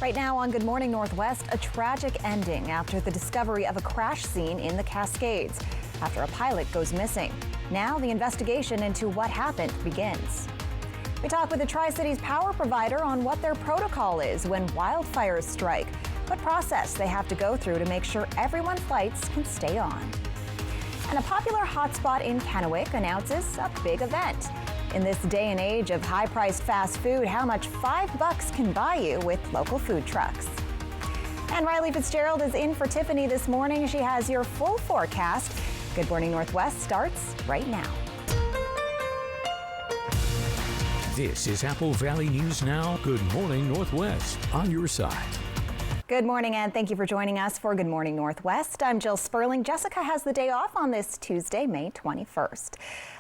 Right now on Good Morning Northwest, a tragic ending after the discovery of a crash scene in the Cascades after a pilot goes missing. Now the investigation into what happened begins. We talk with the Tri-Cities power provider on what their protocol is when wildfires strike, what process they have to go through to make sure everyone's lights can stay on. And a popular hotspot in Kennewick announces a big event. In this day and age of high-priced fast food, how much $5 can buy you with local food trucks. And Riley Fitzgerald is in for Tiffany this morning. She has your full forecast. Good Morning Northwest starts right now. This is Apple Valley News Now. Good Morning Northwest on your side. Good morning and thank you for joining us for Good Morning Northwest. I'm Jill Sperling. Jessica has the day off on this Tuesday, May 21st.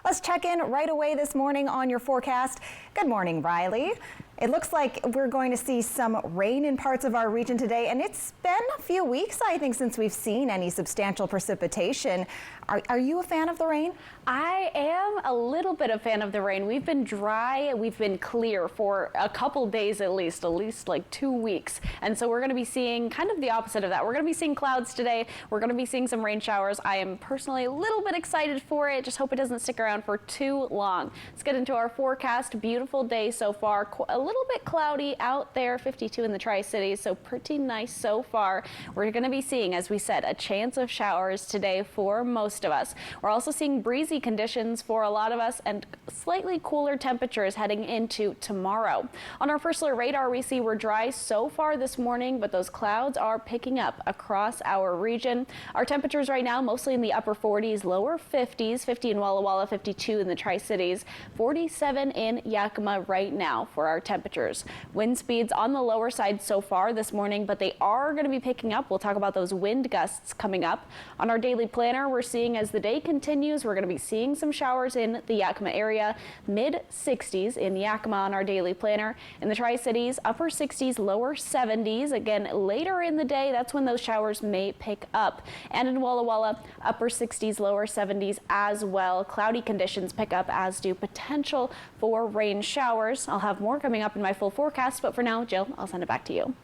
Let's check in right away this morning on your forecast. Good morning, Riley. It looks like we're going to see some rain in parts of our region today, and it's been a few weeks, I think, since we've seen any substantial precipitation. Are you a fan of the rain? I am a little bit a fan of the rain. We've been dry, we've been clear for a couple days at least like 2 weeks. And so we're going to be seeing kind of the opposite of that. We're going to be seeing clouds today. We're going to be seeing some rain showers. I am personally a little bit excited for it. Just hope it doesn't stick around for too long. Let's get into our forecast. Beautiful day so far. A little bit cloudy out there, 52 in the Tri-Cities, so pretty nice so far. We're going to be seeing, as we said, a chance of showers today for most of us. We're also seeing breezy conditions for a lot of us and slightly cooler temperatures heading into tomorrow. On our first alert radar, we see we're dry so far this morning, but those clouds are picking up across our region. Our temperatures right now mostly in the upper 40s, lower 50s, 50 in Walla Walla, 52 in the Tri-Cities, 47 in Yakima right now for our temperatures. Wind speeds on the lower side so far this morning, but they are going to be picking up. We'll talk about those wind gusts coming up. On our daily planner, we're seeing as the day continues, we're going to be seeing some showers in the Yakima area, mid 60s in Yakima on our daily planner. In the Tri-Cities, upper 60s, lower 70s. Again, later in the day, that's when those showers may pick up. And in Walla Walla, upper 60s, lower 70s as well. Cloudy conditions pick up, as do potential for rain showers. I'll have more coming up in my full forecast, but for now, Jill, I'll send it back to you.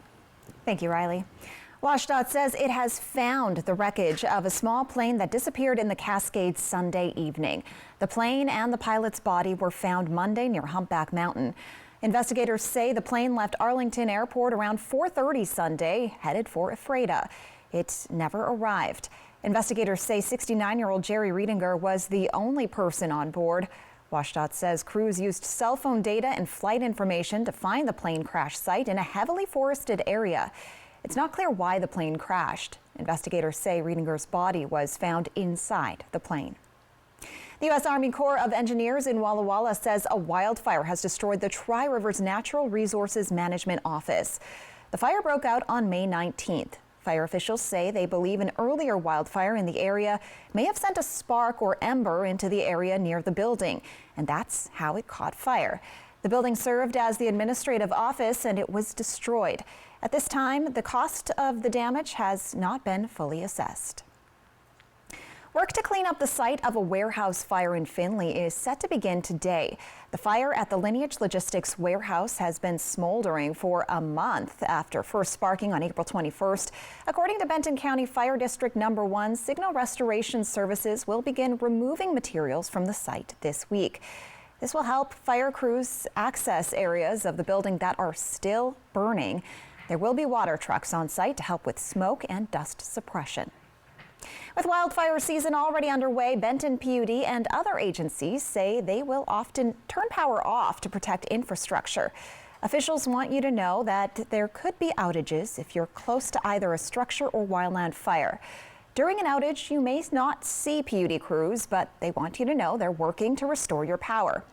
Thank you, Riley. WashDOT says it has found the wreckage of a small plane that disappeared in the Cascades Sunday evening. The plane and the pilot's body were found Monday near Humpback Mountain. Investigators say the plane left Arlington Airport around 4:30 Sunday, headed for Ephrata. It never arrived. Investigators say 69-year-old Jerry Riedinger was the only person on board. WashDOT says crews used cell phone data and flight information to find the plane crash site in a heavily forested area. It's not clear why the plane crashed. Investigators say Riedinger's body was found inside the plane. The U.S. Army Corps of Engineers in Walla Walla says a wildfire has destroyed the Tri-Rivers Natural Resources Management Office. The fire broke out on May 19th. Fire officials say they believe an earlier wildfire in the area may have sent a spark or ember into the area near the building, and that's how it caught fire. The building served as the administrative office and it was destroyed. At this time, the cost of the damage has not been fully assessed. Work to clean up the site of a warehouse fire in Findlay is set to begin today. The fire at the Lineage Logistics warehouse has been smoldering for a month after first sparking on April 21st. According to Benton County Fire District Number 1, Signal Restoration Services will begin removing materials from the site this week. This will help fire crews access areas of the building that are still burning. There will be water trucks on site to help with smoke and dust suppression. With wildfire season already underway, Benton PUD and other agencies say they will often turn power off to protect infrastructure. Officials want you to know that there could be outages if you're close to either a structure or wildland fire. During an outage, you may not see PUD crews, but they want you to know they're working to restore your power.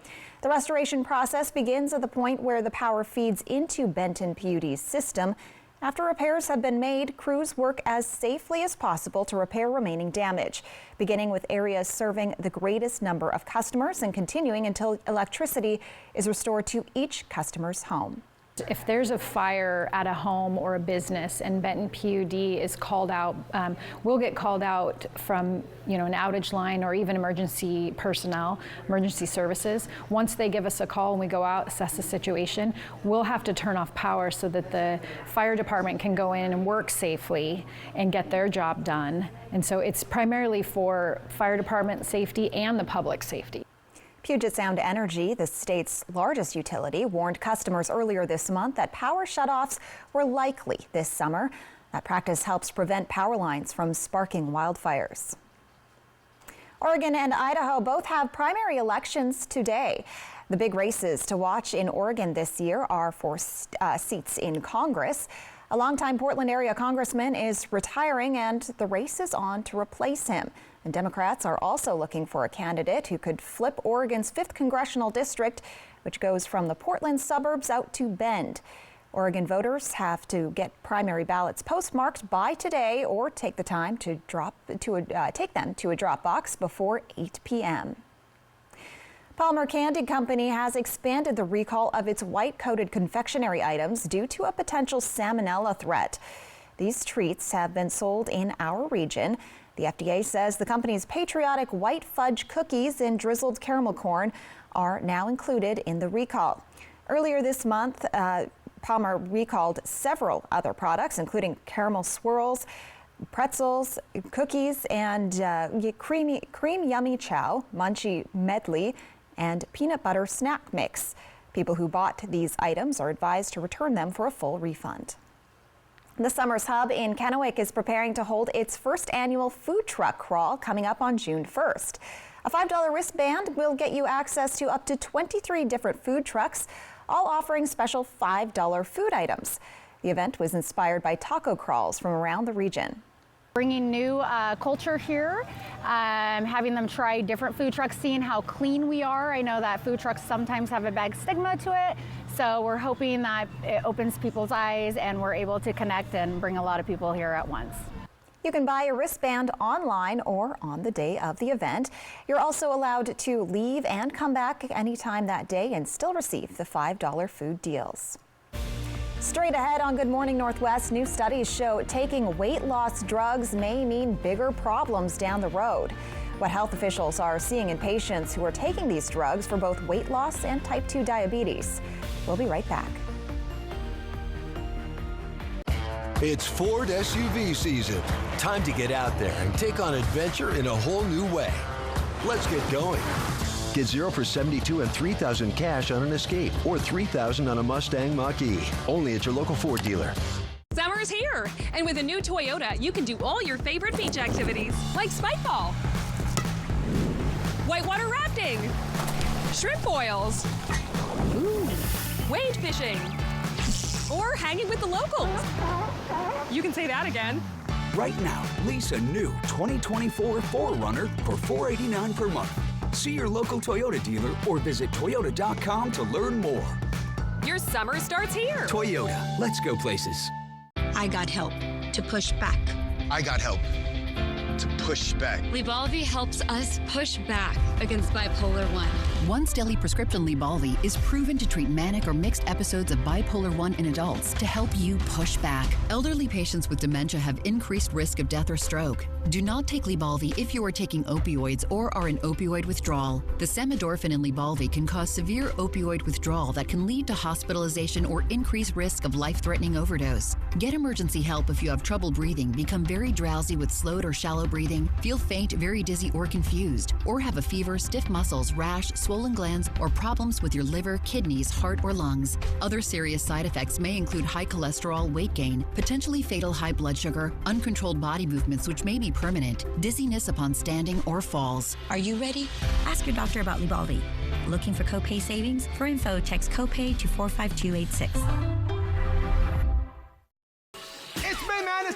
The restoration process begins at the point where the power feeds into Benton PUD's system. After repairs have been made, crews work as safely as possible to repair remaining damage, beginning with areas serving the greatest number of customers and continuing until electricity is restored to each customer's home. If there's a fire at a home or a business and Benton PUD is called out, we'll get called out from an outage line or even emergency personnel, emergency services. Once they give us a call and we go out, assess the situation, we'll have to turn off power so that the fire department can go in and work safely and get their job done. And so it's primarily for fire department safety and the public safety. Puget Sound Energy, the state's largest utility, warned customers earlier this month that power shutoffs were likely this summer. That practice helps prevent power lines from sparking wildfires. Oregon and Idaho both have primary elections today. The big races to watch in Oregon this year are for seats in Congress. A longtime Portland area congressman is retiring, and the race is on to replace him. And Democrats are also looking for a candidate who could flip Oregon's 5th congressional district, which goes from the Portland suburbs out to Bend. Oregon voters have to get primary ballots postmarked by today or take the time to take them to a drop box before 8 p.m. Palmer Candy Company has expanded the recall of its white-coated confectionery items due to a potential salmonella threat. These treats have been sold in our region. The FDA says the company's patriotic white fudge cookies and drizzled caramel corn are now included in the recall. Earlier this month, Palmer recalled several other products, including caramel swirls, pretzels, cookies, and cream yummy chow, munchie medley, and peanut butter snack mix. People who bought these items are advised to return them for a full refund. The Summers Hub in Kennewick is preparing to hold its first annual food truck crawl coming up on June 1st. A $5 wristband will get you access to up to 23 different food trucks, all offering special $5 food items. The event was inspired by taco crawls from around the region. Bringing new culture here, having them try different food trucks, seeing how clean we are. I know that food trucks sometimes have a bad stigma to it, so we're hoping that it opens people's eyes and we're able to connect and bring a lot of people here at once. You can buy a wristband online or on the day of the event. You're also allowed to leave and come back anytime that day and still receive the $5 food deals. Straight ahead on Good Morning Northwest, new studies show taking weight loss drugs may mean bigger problems down the road. What health officials are seeing in patients who are taking these drugs for both weight loss and type 2 diabetes. We'll be right back. It's Ford SUV season. Time to get out there and take on adventure in a whole new way. Let's get going. Get 0 for 72 and $3,000 cash on an Escape or $3,000 on a Mustang Mach-E. Only at your local Ford dealer. Summer's here, and with a new Toyota, you can do all your favorite beach activities, like spike ball, whitewater rafting, shrimp boils, wade fishing, or hanging with the locals. You can say that again. Right now, lease a new 2024 4Runner for $489 per month. See your local Toyota dealer or visit Toyota.com to learn more. Your summer starts here. Toyota, let's go places. I got help to push back. I got help to push back. Lybalvi helps us push back against bipolar 1. Once daily prescription Lybalvi is proven to treat manic or mixed episodes of bipolar 1 in adults to help you push back. Elderly patients with dementia have increased risk of death or stroke. Do not take Lybalvi if you are taking opioids or are in opioid withdrawal. The samidorphan in Lybalvi can cause severe opioid withdrawal that can lead to hospitalization or increased risk of life-threatening overdose. Get emergency help if you have trouble breathing, become very drowsy with slowed or shallow breathing, feel faint, very dizzy or confused, or have a fever, stiff muscles, rash, swollen glands, or problems with your liver, kidneys, heart, or lungs. Other serious side effects may include high cholesterol, weight gain, potentially fatal high blood sugar, uncontrolled body movements which may be permanent, dizziness upon standing, or falls. Are you ready? Ask your doctor about Lybalvi. Looking for copay savings? For info, text copay to 45286.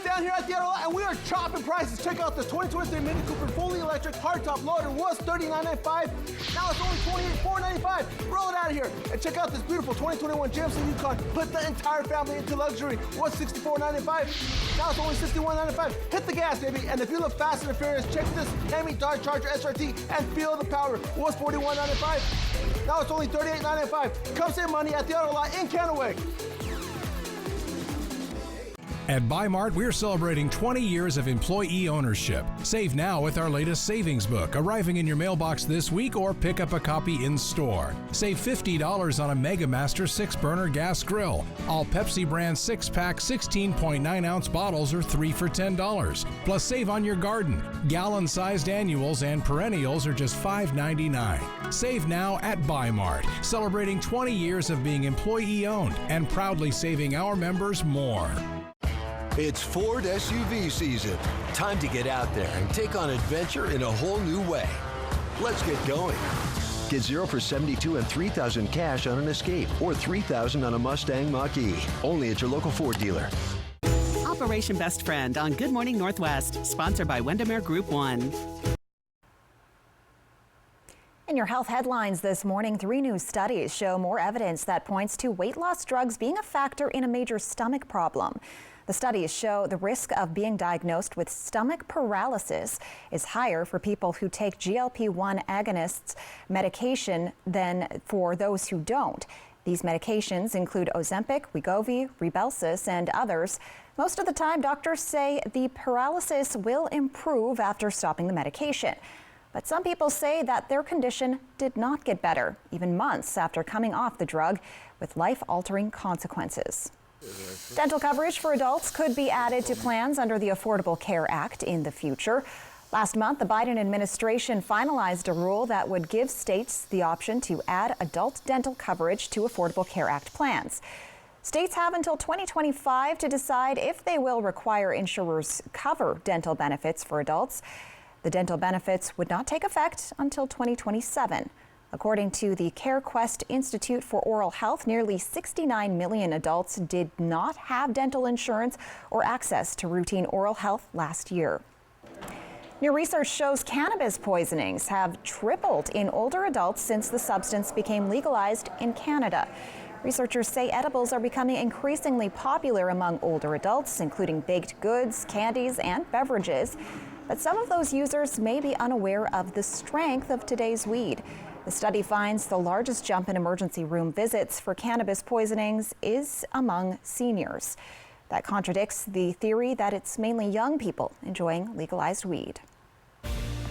Down here at the auto lot, and we are chopping prices. Check out the 2023 Mini Cooper fully electric hardtop loader. Was $39.95. Now it's only $28.495. Roll it out of here and check out this beautiful 2021 GMC Yukon. Put the entire family into luxury. Was $64.95. Now it's only $61.95. Hit the gas, baby. And if you love Fast and Furious, check this Hemi Dodge Charger SRT and feel the power. Was $41.95. Now it's only $38.95. Come save money at the auto lot in Kennewick. At Bi-Mart, we're celebrating 20 years of employee ownership. Save now with our latest savings book, arriving in your mailbox this week, or pick up a copy in store. Save $50 on a Mega Master 6-burner gas grill. All Pepsi brand 6-pack 16.9-ounce bottles are 3 for $10. Plus save on your garden. Gallon-sized annuals and perennials are just $5.99. Save now at Bi-Mart, celebrating 20 years of being employee-owned and proudly saving our members more. It's Ford SUV season. Time to get out there and take on adventure in a whole new way. Let's get going. Get 0 for 72 and $3,000 cash on an Escape or $3,000 on a Mustang Mach-E. Only at your local Ford dealer. Operation Best Friend on Good Morning Northwest, sponsored by Windermere Group 1. In your health headlines this morning, 3 new studies show more evidence that points to weight loss drugs being a factor in a major stomach problem. The studies show the risk of being diagnosed with stomach paralysis is higher for people who take GLP-1 agonists medication than for those who don't. These medications include Ozempic, Wegovy, Rybelsus, and others. Most of the time, doctors say the paralysis will improve after stopping the medication. But some people say that their condition did not get better, even months after coming off the drug, with life-altering consequences. Dental coverage for adults could be added to plans under the Affordable Care Act in the future. Last month, the Biden administration finalized a rule that would give states the option to add adult dental coverage to Affordable Care Act plans. States have until 2025 to decide if they will require insurers cover dental benefits for adults. The dental benefits would not take effect until 2027. According to the CareQuest Institute for Oral Health, nearly 69 million adults did not have dental insurance or access to routine oral health last year. New research shows cannabis poisonings have tripled in older adults since the substance became legalized in Canada. Researchers say edibles are becoming increasingly popular among older adults, including baked goods, candies, and beverages. But some of those users may be unaware of the strength of today's weed. The study finds the largest jump in emergency room visits for cannabis poisonings is among seniors. That contradicts the theory that it's mainly young people enjoying legalized weed.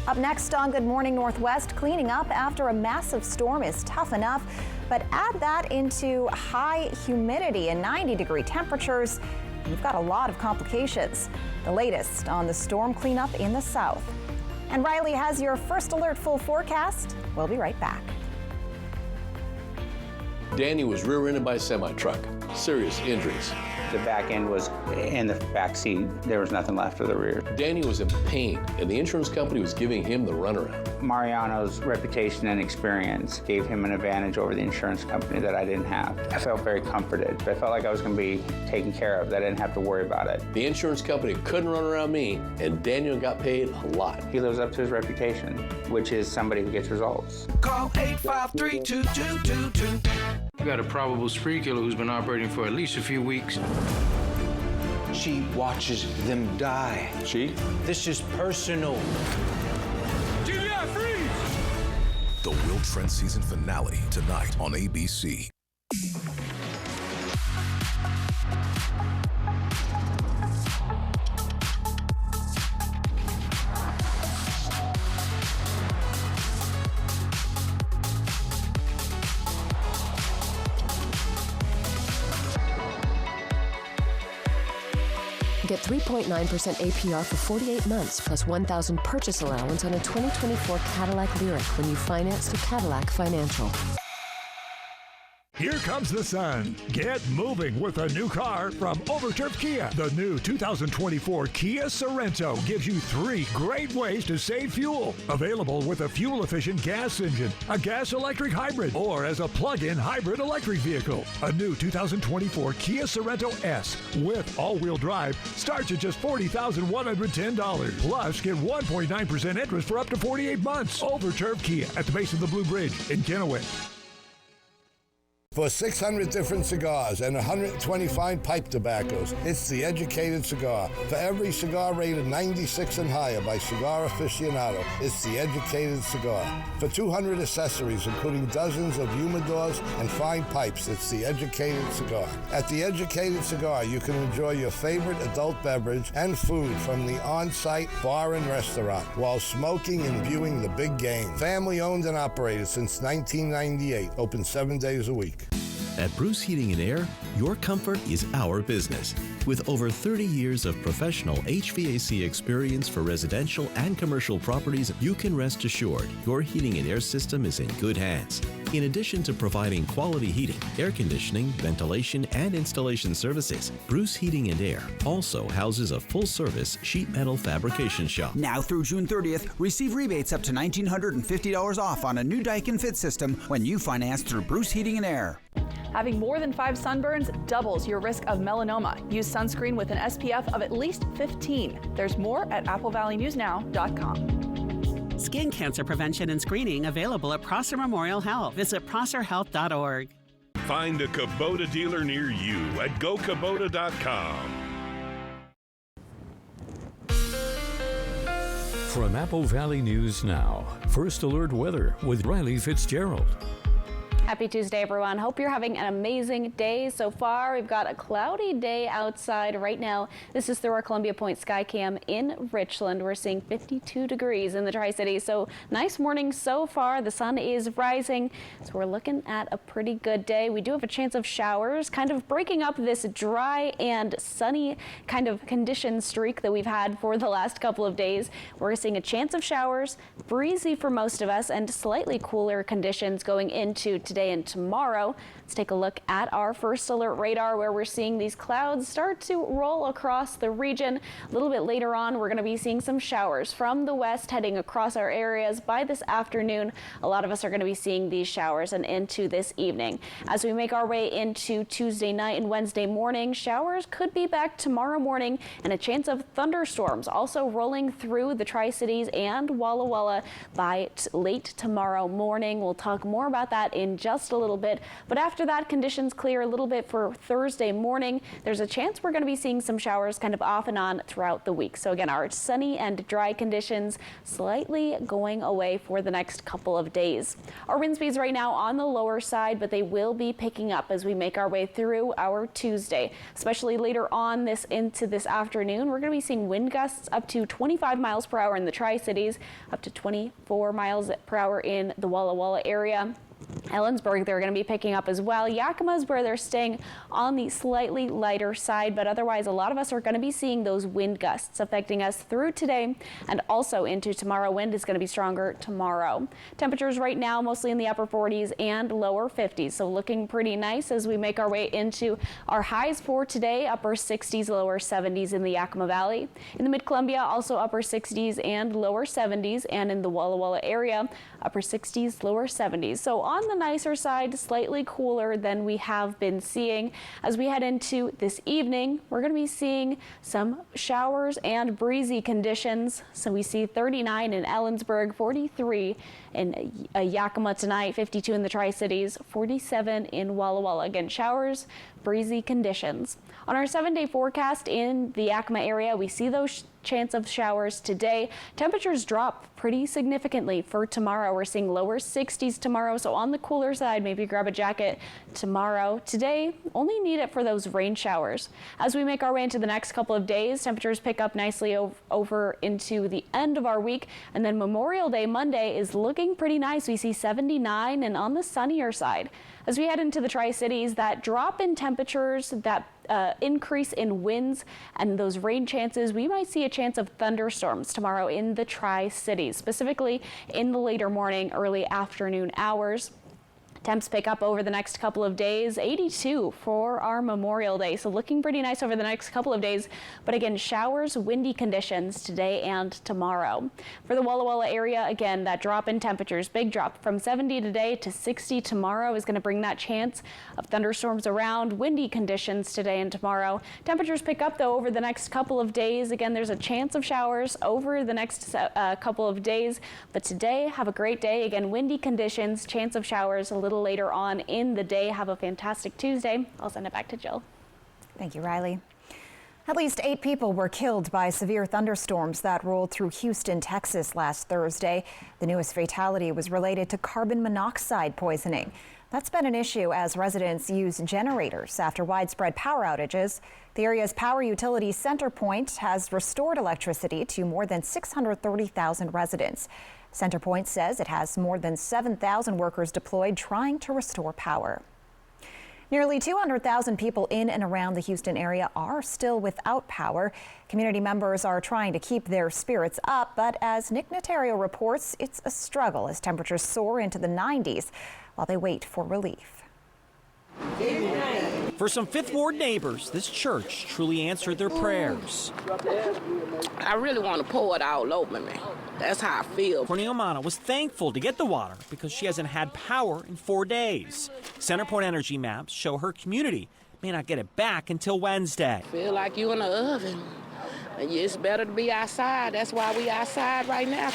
Up next on Good Morning Northwest, cleaning up after a massive storm is tough enough, but add that into high humidity and 90-degree temperatures, and you've got a lot of complications. The latest on the storm cleanup in the south. And Riley has your first alert full forecast. We'll be right back. Danny was rear-ended by a semi-truck. Serious injuries. The back end was in the back seat. There was nothing left of the rear. Danny was in pain, and the insurance company was giving him the runaround. Mariano's reputation and experience gave him an advantage over the insurance company that I didn't have. I felt very comforted. I felt like I was going to be taken care of, that I didn't have to worry about it. The insurance company couldn't run around me, and Daniel got paid a lot. He lives up to his reputation, which is somebody who gets results. Call 853-2222. We got a probable spree killer who's been operating for at least a few weeks. She watches them die. She? This is personal. GBI, freeze! The Will Trent season finale tonight on ABC. Get 3.9% APR for 48 months plus $1,000 purchase allowance on a 2024 Cadillac Lyric when you finance through Cadillac Financial. Here comes the sun. Get moving with a new car from Overturf Kia. The new 2024 Kia Sorento gives you 3 great ways to save fuel. Available with a fuel-efficient gas engine, a gas-electric hybrid, or as a plug-in hybrid electric vehicle. A new 2024 Kia Sorento S with all-wheel drive starts at just $40,110. Plus, get 1.9% interest for up to 48 months. Overturf Kia at the base of the Blue Bridge in Kennewick. For 600 different cigars and 120 fine pipe tobaccos, it's The Educated Cigar. For every cigar rated 96 and higher by Cigar Aficionado, it's The Educated Cigar. For 200 accessories, including dozens of humidors and fine pipes, it's The Educated Cigar. At The Educated Cigar, you can enjoy your favorite adult beverage and food from the on-site bar and restaurant while smoking and viewing the big game. Family owned and operated since 1998, open 7 days a week. At Bruce Heating and Air, your comfort is our business. With over 30 years of professional HVAC experience for residential and commercial properties, you can rest assured your heating and air system is in good hands. In addition to providing quality heating, air conditioning, ventilation, and installation services, Bruce Heating and Air also houses a full-service sheet metal fabrication shop. Now through June 30th, receive rebates up to $1,950 off on a new Daikin Fit system when you finance through Bruce Heating and Air. Having more than 5 sunburns doubles your risk of melanoma. Use sunscreen with an SPF of at least 15. There's more at applevalleyNewsNow.com. Skin cancer prevention and screening available at Prosser Memorial Health. Visit prosserhealth.org. Find a Kubota dealer near you at gokubota.com. From Apple Valley News Now, First Alert Weather with Riley Fitzgerald. Happy Tuesday, everyone. Hope you're having an amazing day so far. We've got a cloudy day outside right now. This is through our Columbia Point Skycam in Richland. We're seeing 52 degrees in the Tri-Cities. So nice morning so far. The sun is rising, so we're looking at a pretty good day. We do have a chance of showers, kind of breaking up this dry and sunny kind of condition streak that we've had for the last couple of days. We're seeing a chance of showers, breezy for most of us, and slightly cooler conditions going into today and tomorrow. Let's take a look at our first alert radar, where we're seeing these clouds start to roll across the region. A little bit later on, we're going to be seeing some showers from the west heading across our areas. By this afternoon, a lot of us are going to be seeing these showers and into this evening. As we make our way into Tuesday night and Wednesday morning, showers could be back tomorrow morning, and a chance of thunderstorms also rolling through the Tri-Cities and Walla Walla by late tomorrow morning. We'll talk more about that in just a little bit, but after that, conditions clear a little bit for Thursday morning. There's a chance we're going to be seeing some showers kind of off and on throughout the week. So again, our sunny and dry conditions slightly going away for the next couple of days. Our wind speeds right now on the lower side, but they will be picking up as we make our way through our Tuesday, especially later on into this afternoon. We're going to be seeing wind gusts up to 25 miles per hour in the Tri-Cities, up to 24 miles per hour in the Walla Walla area. Ellensburg, they're going to be picking up as well. Yakima is where they're staying on the slightly lighter side, but otherwise a lot of us are going to be seeing those wind gusts affecting us through today and also into tomorrow. Wind is going to be stronger tomorrow. Temperatures right now mostly in the upper 40s and lower 50s, so looking pretty nice as we make our way into our highs for today. Upper 60s, lower 70s in the Yakima Valley. In the Mid-Columbia, also upper 60s and lower 70s, and in the Walla Walla area, upper 60s, lower 70s. So on the nicer side, slightly cooler than we have been seeing. As we head into this evening, we're going to be seeing some showers and breezy conditions. So we see 39 in Ellensburg, 43 in Yakima tonight, 52 in the Tri-Cities, 47 in Walla Walla. Again, showers, breezy conditions. On our 7-day forecast in the Yakima area, we see those chance of showers today. Temperatures drop pretty significantly for tomorrow. We're seeing lower 60s tomorrow, so on the cooler side, maybe grab a jacket tomorrow. Today, only need it for those rain showers. As we make our way into the next couple of days, temperatures pick up nicely over into the end of our week, and then Memorial Day Monday is looking pretty nice. We see 79 and on the sunnier side. As we head into the Tri-Cities, that drop in temperatures, that increase in winds and those rain chances, we might see a chance of thunderstorms tomorrow in the Tri-Cities, specifically in the later morning, early afternoon hours. Temps pick up over the next couple of days, 82 for our Memorial Day. So looking pretty nice over the next couple of days. But again, showers, windy conditions today and tomorrow. For the Walla Walla area, again, that drop in temperatures, big drop from 70 today to 60 tomorrow is going to bring that chance of thunderstorms around, windy conditions today and tomorrow. Temperatures pick up though over the next couple of days. Again, there's a chance of showers over the next couple of days. But today, have a great day. Again, windy conditions, chance of showers, a little little later on in the day. Have a fantastic Tuesday. I'll send it back to Jill. Thank you, Riley. At least 8 people were killed by severe thunderstorms that rolled through Houston, Texas last Thursday. The newest fatality was related to carbon monoxide poisoning. That's been an issue as residents use generators after widespread power outages. The area's power utility CenterPoint has restored electricity to more than 630,000 residents. CenterPoint says it has more than 7,000 workers deployed trying to restore power. Nearly 200,000 people in and around the Houston area are still without power. Community members are trying to keep their spirits up, but as Nick Notario reports, it's a struggle as temperatures soar into the 90s while they wait for relief. For some Fifth Ward neighbors, this church truly answered their prayers. I really want to pour it all over me. That's how I feel. Cornelia was thankful to get the water because she hasn't had power in 4 days. CenterPoint Energy maps show her community may not get it back until Wednesday. Feel like you in the oven. And it's better to be outside. That's why we outside right now.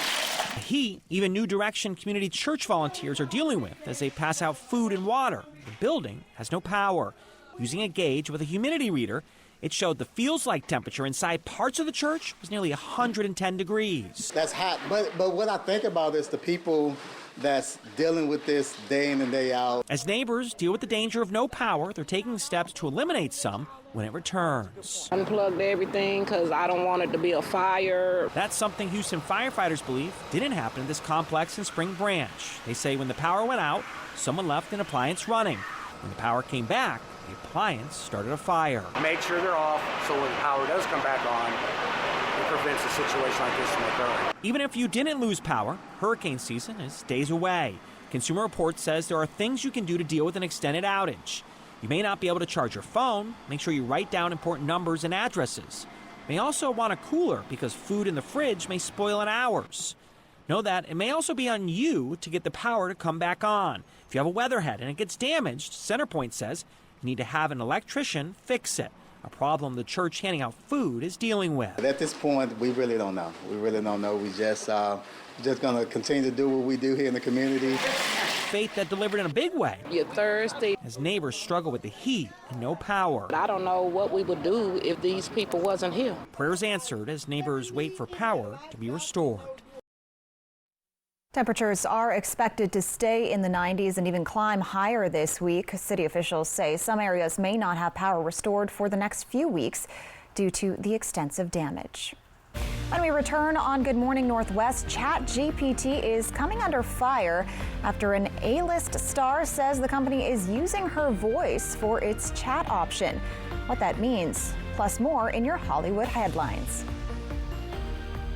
The heat, even New Direction Community Church volunteers are dealing with as they pass out food and water. The building has no power. Using a gauge with a humidity reader, it showed the feels-like temperature inside parts of the church was nearly 110 degrees. That's hot, but what I think about is the people that's dealing with this day in and day out. As neighbors deal with the danger of no power, they're taking steps to eliminate some when it returns. Unplugged everything because I don't want it to be a fire. That's something Houston firefighters believe didn't happen in this complex in Spring Branch. They say when the power went out, someone left an appliance running. When the power came back, the appliance started a fire. Make sure they're off so when the power does come back on, it prevents a situation like this from occurring. Even if you didn't lose power, hurricane season is days away. Consumer Reports says there are things you can do to deal with an extended outage. You may not be able to charge your phone. Make sure you write down important numbers and addresses. You may also want a cooler because food in the fridge may spoil in hours. Know that it may also be on you to get the power to come back on. If you have a weatherhead and it gets damaged, CenterPoint says you need to have an electrician fix it, a problem the church handing out food is dealing with. At this point, we really don't know. We really don't know. We just going to continue to do what we do here in the community. Faith that delivered in a big way. You're thirsty. As neighbors struggle with the heat and no power. I don't know what we would do if these people wasn't here. Prayers answered as neighbors wait for power to be restored. Temperatures are expected to stay in the 90s and even climb higher this week. City officials say some areas may not have power restored for the next few weeks due to the extensive damage. When we return on Good Morning Northwest, ChatGPT is coming under fire after an A-list star says the company is using her voice for its chat option. What that means, plus more in your Hollywood headlines.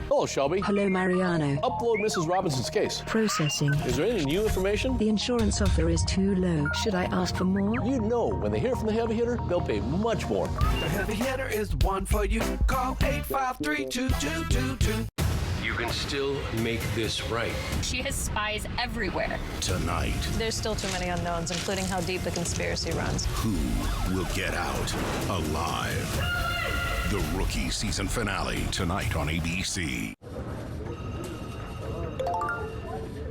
Hello, Shelby. Hello, Mariano. Upload Mrs. Robinson's case. Processing. Is there any new information? The insurance offer is too low. Should I ask for more? You know, when they hear from the heavy hitter, they'll pay much more. The heavy hitter is the one for you. Call 853-2222. You can still make this right. She has spies everywhere. Tonight, There's still too many unknowns, including how deep the conspiracy runs. who will get out alive? The Rookie season finale tonight on ABC.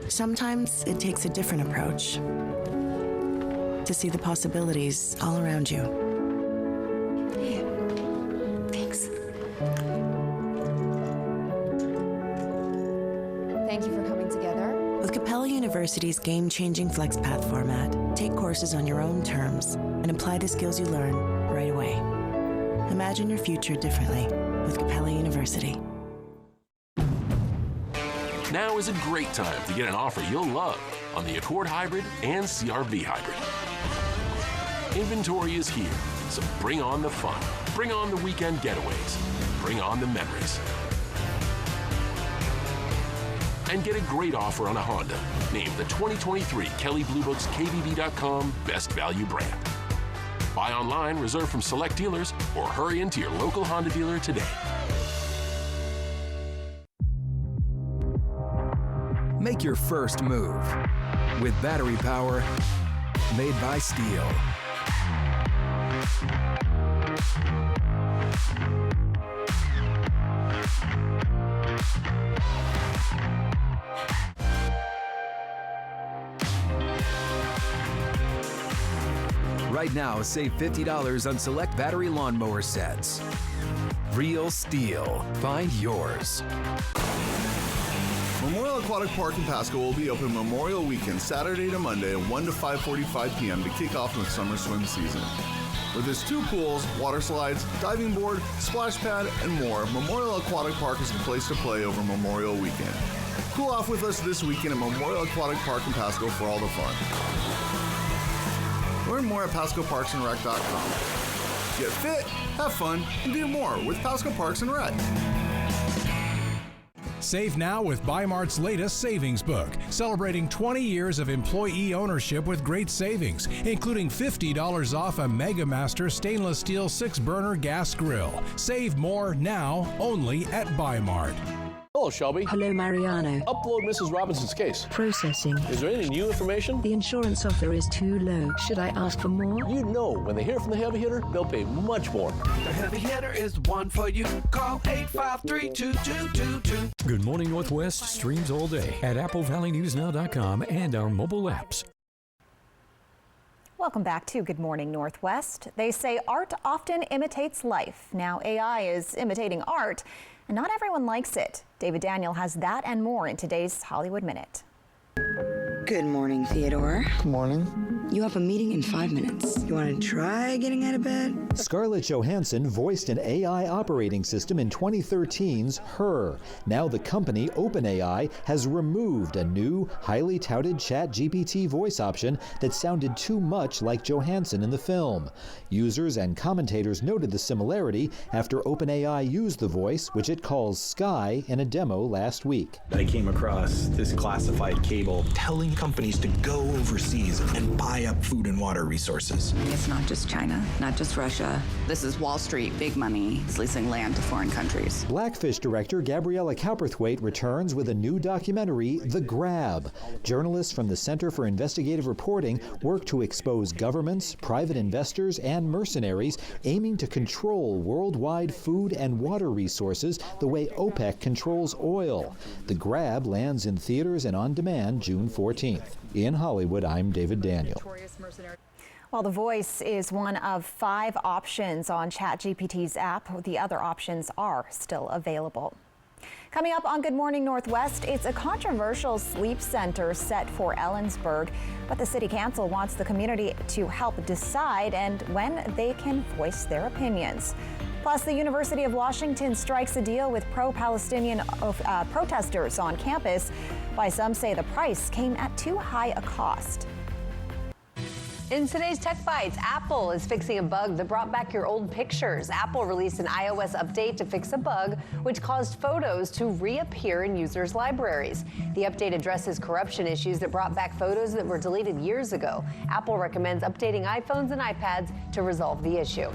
Sometimes it takes a different approach to see the possibilities all around you. Thanks. Thank you for coming together. With Capella University's game-changing FlexPath format, take courses on your own terms and apply the skills you learn right away. Imagine your future differently with Capella University. Now is a great time to get an offer you'll love on the Accord Hybrid and CR-V Hybrid. Inventory is here, so bring on the fun. Bring on the weekend getaways. Bring on the memories. And get a great offer on a Honda, named the 2023 Kelley Blue Book's KBB.com Best Value Brand. Buy online, reserve from select dealers, or hurry into your local Honda dealer today. Make your first move with battery power made by Steel. Right now, save $50 on select battery lawnmower sets. Real STIHL. Find yours. Memorial Aquatic Park in Pasco will be open Memorial Weekend, Saturday to Monday, 1 to 5:45 p.m. to kick off the summer swim season. With its 2 pools, water slides, diving board, splash pad, and more, Memorial Aquatic Park is the place to play over Memorial Weekend. Cool off with us this weekend at Memorial Aquatic Park in Pasco for all the fun. Learn more at PascoParksandRec.com. Get fit, have fun, and do more with Pasco Parks and Rec. Save now with Bi-Mart's latest savings book, celebrating 20 years of employee ownership with great savings, including $50 off a Mega Master stainless steel 6-burner gas grill. Save more now only at Bi-Mart. Hello, Shelby. Hello, Mariano. Upload Mrs. Robinson's case. Processing. Is there any new information? The insurance offer is too low. Should I ask for more? You know, when they hear from the heavy hitter, they'll pay much more. The heavy hitter is the one for you. Call 853-2222. Good Morning Northwest streams all day at AppleValleyNewsNow.com and our mobile apps. Welcome back to Good Morning Northwest. They say art often imitates life. Now AI is imitating art, and not everyone likes it. David Daniel has that and more in today's Hollywood Minute. Good morning, Theodore. Good morning. You have a meeting in 5 minutes. You want to try getting out of bed? Scarlett Johansson voiced an AI operating system in 2013's Her. Now the company, OpenAI, has removed a new, highly touted ChatGPT voice option that sounded too much like Johansson in the film. Users and commentators noted the similarity after OpenAI used the voice, which it calls Sky, in a demo last week. I came across this classified cable telling companies to go overseas and buy up food and water resources. It's not just China, not just Russia. This is Wall Street, big money. It's leasing land to foreign countries. Blackfish director Gabriella Cowperthwaite returns with a new documentary, The Grab. Journalists from the Center for Investigative Reporting work to expose governments, private investors, and mercenaries aiming to control worldwide food and water resources the way OPEC controls oil. The Grab lands in theaters and on demand June 14th. In Hollywood, I'm David Daniel. Well, The Voice is one of 5 options on ChatGPT's app. The other options are still available. Coming up on Good Morning Northwest, it's a controversial sleep center set for Ellensburg, but the city council wants the community to help decide and when they can voice their opinions. Plus, the University of Washington strikes a deal with pro-Palestinian protesters on campus. Why some say the price came at too high a cost. In today's Tech Bites, Apple is fixing a bug that brought back your old pictures. Apple released an iOS update to fix a bug which caused photos to reappear in users' libraries. The update addresses corruption issues that brought back photos that were deleted years ago. Apple recommends updating iPhones and iPads to resolve the issue.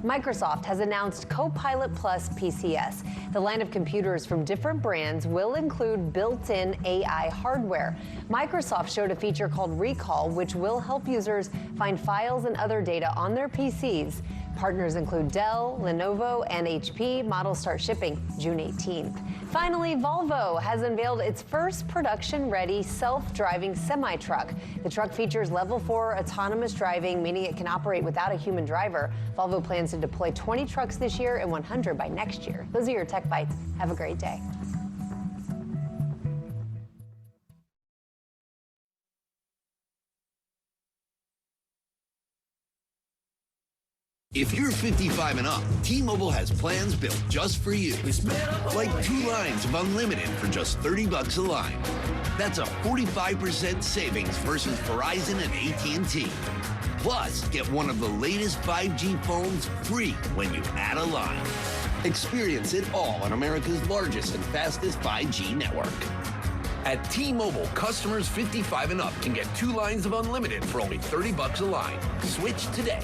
Microsoft has announced Copilot Plus PCS. The line of computers from different brands will include built-in AI hardware. Microsoft showed a feature called Recall, which will help users find files and other data on their PCs. Partners include Dell, Lenovo, and HP. Models start shipping June 18th. Finally, Volvo has unveiled its first production-ready self-driving semi-truck. The truck features level 4 autonomous driving, meaning it can operate without a human driver. Volvo plans to deploy 20 trucks this year and 100 by next year. Those are your Tech Bites. Have a great day. If you're 55 and up, T-Mobile has plans built just for you. Like 2 lines of unlimited for just $30 a line. That's a 45% savings versus Verizon and AT&T. Plus, get one of the latest 5G phones free when you add a line. Experience it all on America's largest and fastest 5G network. At T-Mobile, customers 55 and up can get 2 lines of unlimited for only $30 a line. Switch today.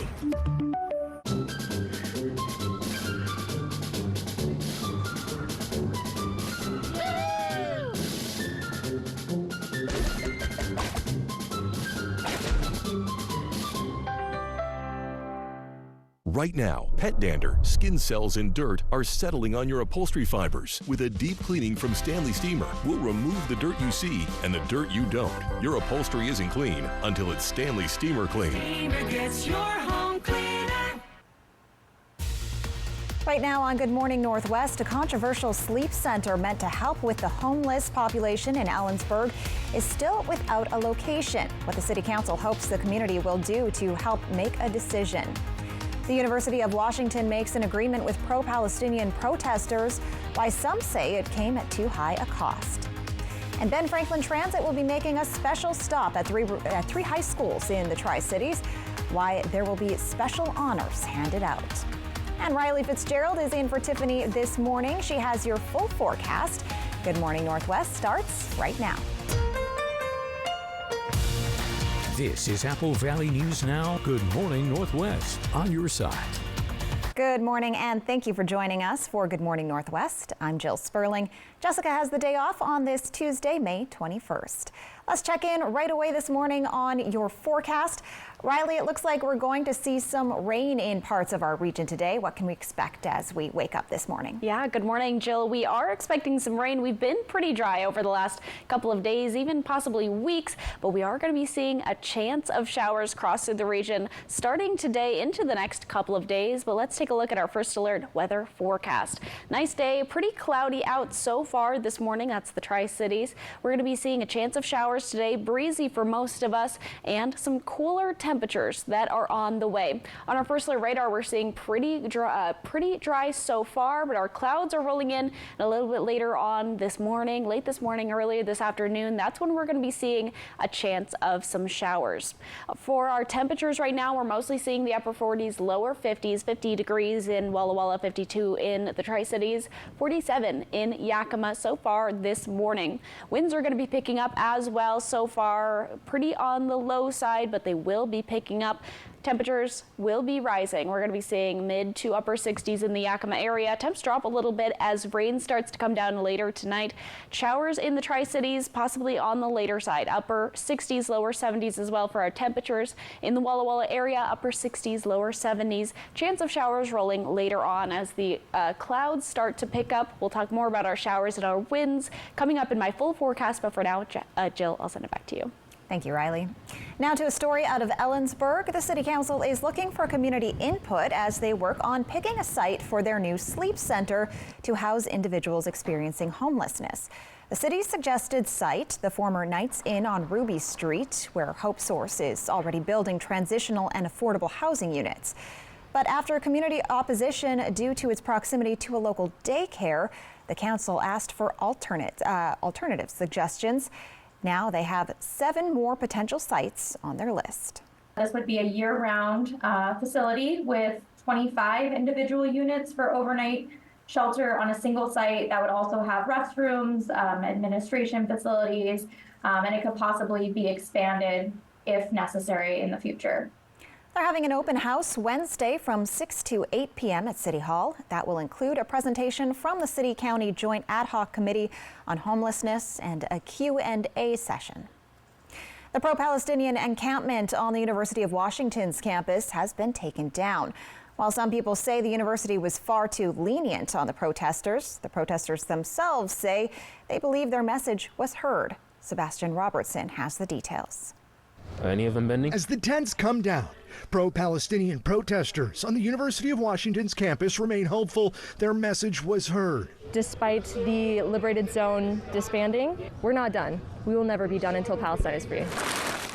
Right now, pet dander, skin cells, and dirt are settling on your upholstery fibers. With a deep cleaning from Stanley Steamer, we'll remove the dirt you see and the dirt you don't. Your upholstery isn't clean until it's Stanley Steamer clean. Steamer gets your home cleaner. Right now on Good Morning Northwest, a controversial sleep center meant to help with the homeless population in Ellensburg is still without a location. What the City Council hopes the community will do to help make a decision. The University of Washington makes an agreement with pro-Palestinian protesters, why some say it came at too high a cost. And Ben Franklin Transit will be making a special stop at three high schools in the Tri-Cities, why there will be special honors handed out. And Riley Fitzgerald is in for Tiffany this morning. She has your full forecast. Good Morning Northwest starts right now. This is Apple Valley News Now. Good Morning Northwest on your side. Good morning, and thank you for joining us for Good Morning Northwest. I'm Jill Sperling. Jessica has the day off on this Tuesday, May 21st. Let's check in right away this morning on your forecast. Riley, it looks like we're going to see some rain in parts of our region today. What can we expect as we wake up this morning? Yeah, good morning, Jill. We are expecting some rain. We've been pretty dry over the last couple of days, even possibly weeks, but we are going to be seeing a chance of showers cross through the region starting today into the next couple of days. But let's take a look at our first alert weather forecast. Nice day, pretty cloudy out so far this morning. That's the Tri-Cities. We're going to be seeing a chance of showers today, breezy for most of us, and some cooler temperatures that are on the way. On our first alert radar, we're seeing pretty dry so far, but our clouds are rolling in, and a little bit later on this morning, late this morning, early this afternoon, that's when we're going to be seeing a chance of some showers. For our temperatures right now, we're mostly seeing the upper 40s, lower 50s, 50 degrees in Walla Walla, 52 in the Tri-Cities, 47 in Yakima so far this morning. Winds are going to be picking up as well so far, pretty on the low side, but they will be picking up. Temperatures will be rising. We're going to be seeing mid to upper 60s in the Yakima area. Temps drop a little bit as rain starts to come down later tonight. Showers in the Tri-Cities, possibly on the later side. Upper 60s, lower 70s as well for our temperatures. In the Walla Walla area, upper 60s, lower 70s. Chance of showers rolling later on as the clouds start to pick up. We'll talk more about our showers and our winds coming up in my full forecast. But for now, Jill, I'll send it back to you. Thank you, Riley. Now to a story out of Ellensburg. The City Council is looking for community input as they work on picking a site for their new sleep center to house individuals experiencing homelessness. The city's suggested site, the former Knights Inn on Ruby Street, where Hope Source is already building transitional and affordable housing units. But after community opposition due to its proximity to a local daycare, the council asked for alternative suggestions. Now they have 7 more potential sites on their list. This would be a year-round facility with 25 individual units for overnight shelter on a single site that would also have restrooms, administration facilities, and it could possibly be expanded if necessary in the future. They're having an open house Wednesday from 6 to 8 p.m. at City Hall. That will include a presentation from the City-County Joint Ad Hoc Committee on Homelessness and a Q&A session. The pro-Palestinian encampment on the University of Washington's campus has been taken down. While some people say the university was far too lenient on the protesters themselves say they believe their message was heard. Sebastian Robertson has the details. Are any of them bending? As the tents come down, pro-Palestinian protesters on the University of Washington's campus remain hopeful their message was heard. Despite the liberated zone disbanding, we're not done. We will never be done until Palestine is free.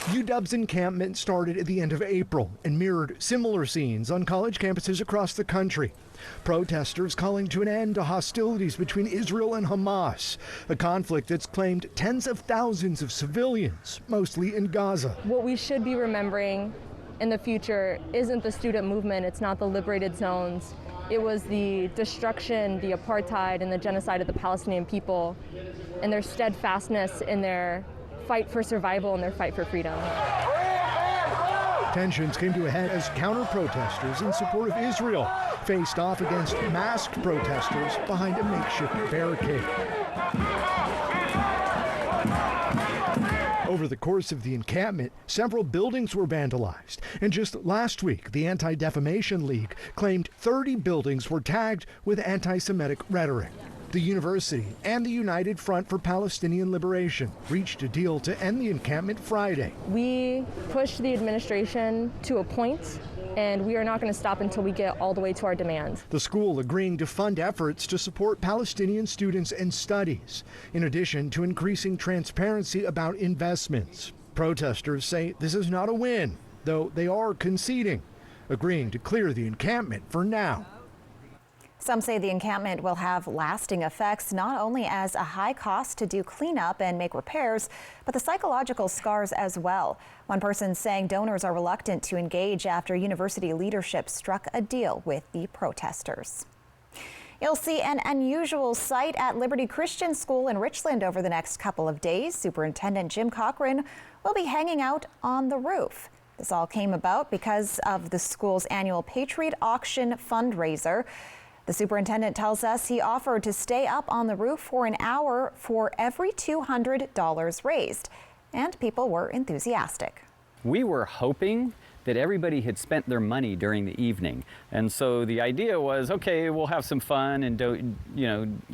UW's encampment started at the end of April and mirrored similar scenes on college campuses across the country. Protesters calling to an end to hostilities between Israel and Hamas, a conflict that's claimed tens of thousands of civilians, mostly in Gaza. What we should be remembering in the future isn't the student movement, it's not the liberated zones. It was the destruction, the apartheid, and the genocide of the Palestinian people, and their steadfastness in their fight for survival and their fight for freedom. Tensions came to a head as counter-protesters in support of Israel faced off against masked protesters behind a makeshift barricade. Over the course of the encampment, several buildings were vandalized. And just last week, the Anti-Defamation League claimed 30 buildings were tagged with anti-Semitic rhetoric. The university and the United Front for Palestinian Liberation reached a deal to end the encampment Friday. We pushed the administration to a point, and we are not going to stop until we get all the way to our demands. The school agreeing to fund efforts to support Palestinian students and studies, in addition to increasing transparency about investments. Protesters say this is not a win, though they are conceding, agreeing to clear the encampment for now. Some say the encampment will have lasting effects, not only as a high cost to do cleanup and make repairs, but the psychological scars as well. One person saying donors are reluctant to engage after university leadership struck a deal with the protesters. You'll see an unusual sight at Liberty Christian School in Richland over the next couple of days. Superintendent Jim Cochran will be hanging out on the roof. This all came about because of the school's annual Patriot Auction fundraiser. The superintendent tells us he offered to stay up on the roof for an hour for every $200 raised, and people were enthusiastic. We were hoping that everybody had spent their money during the evening, and so the idea was, okay, we'll have some fun and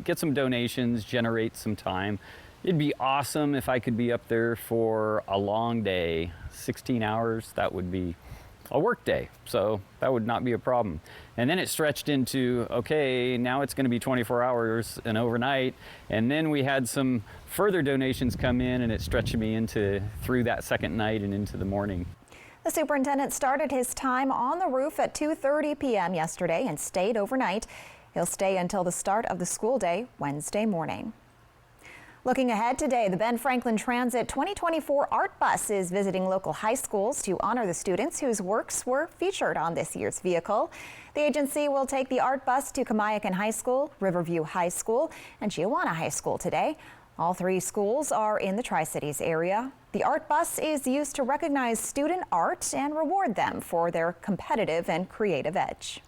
get some donations, generate some time. It'd be awesome if I could be up there for a long day, 16 hours. That would be a work day, so that would not be a problem. And then it stretched into, okay, now it's going to be 24 hours and overnight. And then we had some further donations come in, and it stretched me through that second night and into the morning. The superintendent started his time on the roof at 2:30 p.m. yesterday and stayed overnight. He'll stay until the start of the school day Wednesday morning. Looking ahead today, the Ben Franklin Transit 2024 Art Bus is visiting local high schools to honor the students whose works were featured on this year's vehicle. The agency will take the Art Bus to Kamayakan High School, Riverview High School, and Chiawana High School today. All three schools are in the Tri-Cities area. The Art Bus is used to recognize student art and reward them for their competitive and creative edge.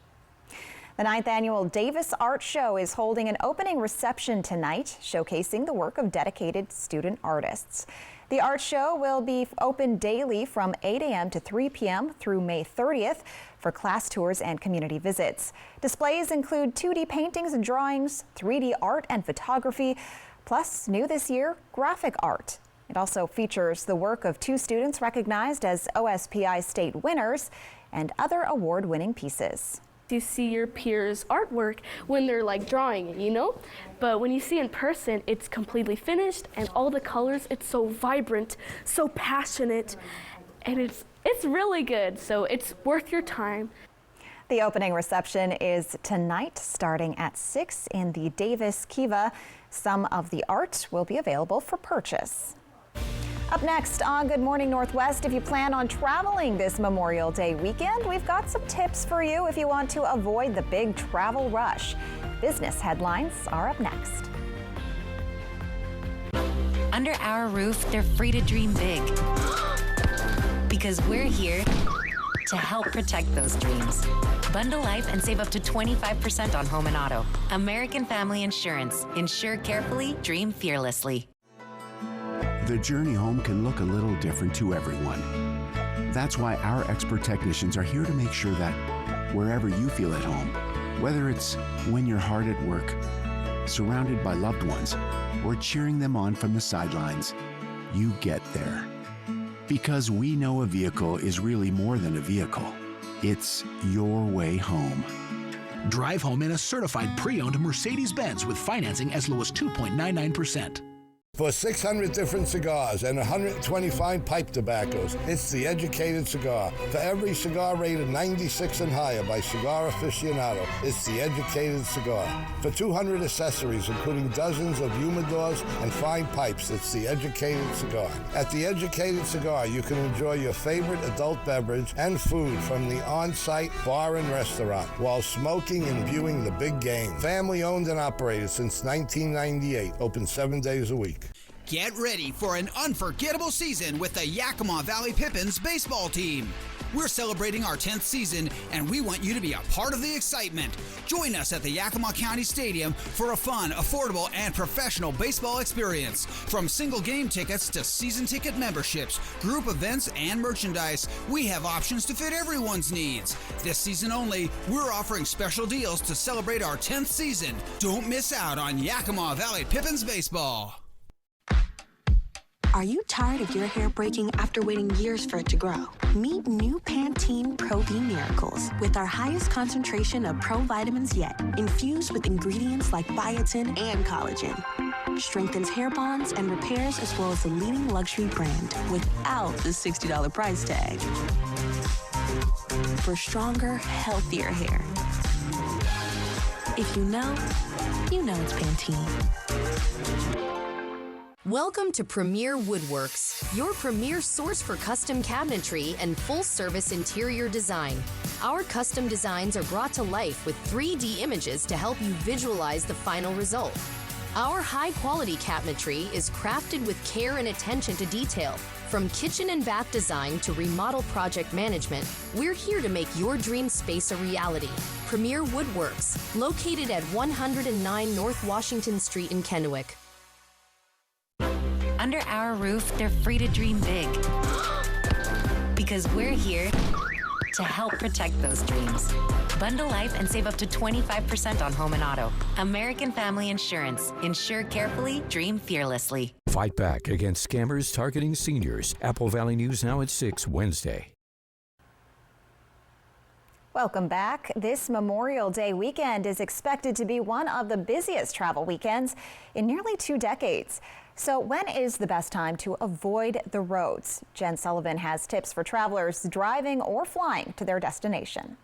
The 9th annual Davis Art Show is holding an opening reception tonight, showcasing the work of dedicated student artists. The art show will be open daily from 8 a.m. to 3 p.m. through May 30th for class tours and community visits. Displays include 2D paintings and drawings, 3D art and photography, plus new this year, graphic art. It also features the work of 2 students recognized as OSPI state winners and other award-winning pieces. You see your peers' artwork when they're like drawing it, you know? But when you see in person, it's completely finished, and all the colors, it's so vibrant, so passionate, and it's really good, so it's worth your time. The opening reception is tonight starting at 6 in the Davis Kiva. Some of the art will be available for purchase. Up next on Good Morning Northwest, if you plan on traveling this Memorial Day weekend, we've got some tips for you if you want to avoid the big travel rush. Business headlines are up next. Under our roof, they're free to dream big. Because we're here to help protect those dreams. Bundle life and save up to 25% on home and auto. American Family Insurance. Insure carefully, dream fearlessly. The journey home can look a little different to everyone. That's why our expert technicians are here to make sure that wherever you feel at home, whether it's when you're hard at work, surrounded by loved ones, or cheering them on from the sidelines, you get there. Because we know a vehicle is really more than a vehicle. It's your way home. Drive home in a certified pre-owned Mercedes-Benz with financing as low as 2.99%. For 600 different cigars and 125 pipe tobaccos, it's The Educated Cigar. For every cigar rated 96 and higher by Cigar Aficionado, it's The Educated Cigar. For 200 accessories, including dozens of humidors and fine pipes, it's The Educated Cigar. At The Educated Cigar, you can enjoy your favorite adult beverage and food from the on-site bar and restaurant while smoking and viewing the big game. Family owned and operated since 1998, open 7 days a week. Get ready for an unforgettable season with the Yakima Valley Pippins baseball team. We're celebrating our 10th season, and we want you to be a part of the excitement. Join us at the Yakima County Stadium for a fun, affordable, and professional baseball experience. From single game tickets to season ticket memberships, group events, and merchandise, we have options to fit everyone's needs. This season only, we're offering special deals to celebrate our 10th season. Don't miss out on Yakima Valley Pippins baseball. Are you tired of your hair breaking after waiting years for it to grow? Meet new Pantene Pro V Miracles with our highest concentration of pro vitamins yet, infused with ingredients like biotin and collagen. Strengthens hair bonds and repairs as well as the leading luxury brand without the $60 price tag. For stronger, healthier hair. If you know it's Pantene. Welcome to Premier Woodworks, your premier source for custom cabinetry and full-service interior design. Our custom designs are brought to life with 3D images to help you visualize the final result. Our high-quality cabinetry is crafted with care and attention to detail. From kitchen and bath design to remodel project management, we're here to make your dream space a reality. Premier Woodworks, located at 109 North Washington Street in Kennewick. Under our roof, they're free to dream big. Because we're here to help protect those dreams. Bundle life and save up to 25% on home and auto. American Family Insurance. Insure carefully, dream fearlessly. Fight back against scammers targeting seniors. Apple Valley News now at 6 Wednesday. Welcome back. This Memorial Day weekend is expected to be one of the busiest travel weekends in nearly 2 decades. So when is the best time to avoid the roads? Jen Sullivan has tips for travelers driving or flying to their destination.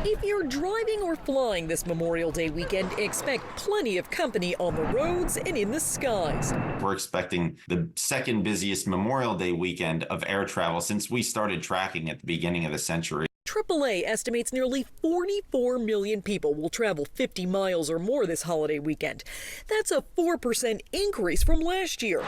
If you're driving or flying this Memorial Day weekend, expect plenty of company on the roads and in the skies. We're expecting the second busiest Memorial Day weekend of air travel since we started tracking at the beginning of the century. AAA estimates nearly 44 million people will travel 50 miles or more this holiday weekend. That's a 4% increase from last year.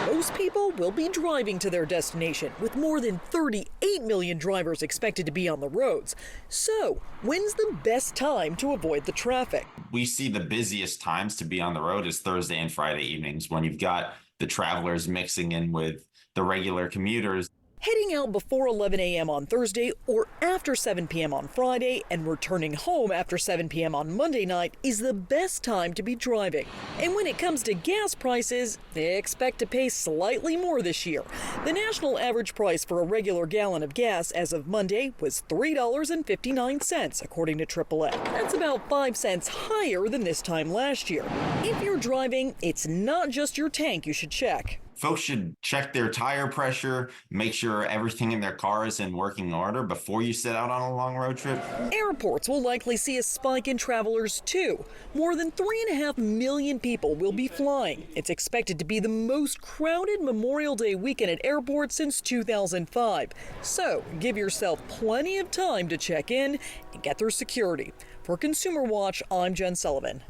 Most people will be driving to their destination, with more than 38 million drivers expected to be on the roads. So, when's the best time to avoid the traffic? We see the busiest times to be on the road is Thursday and Friday evenings, when you've got the travelers mixing in with the regular commuters. Heading out before 11 a.m. on Thursday or after 7 p.m. on Friday and returning home after 7 p.m. on Monday night is the best time to be driving. And when it comes to gas prices, they expect to pay slightly more this year. The national average price for a regular gallon of gas as of Monday was $3.59, according to AAA. That's about 5 cents higher than this time last year. If you're driving, it's not just your tank you should check. Folks should check their tire pressure, make sure everything in their car is in working order before you set out on a long road trip. Airports will likely see a spike in travelers too. More than 3.5 million people will be flying. It's expected to be the most crowded Memorial Day weekend at airports since 2005. So give yourself plenty of time to check in and get through security. For Consumer Watch, I'm Jen Sullivan.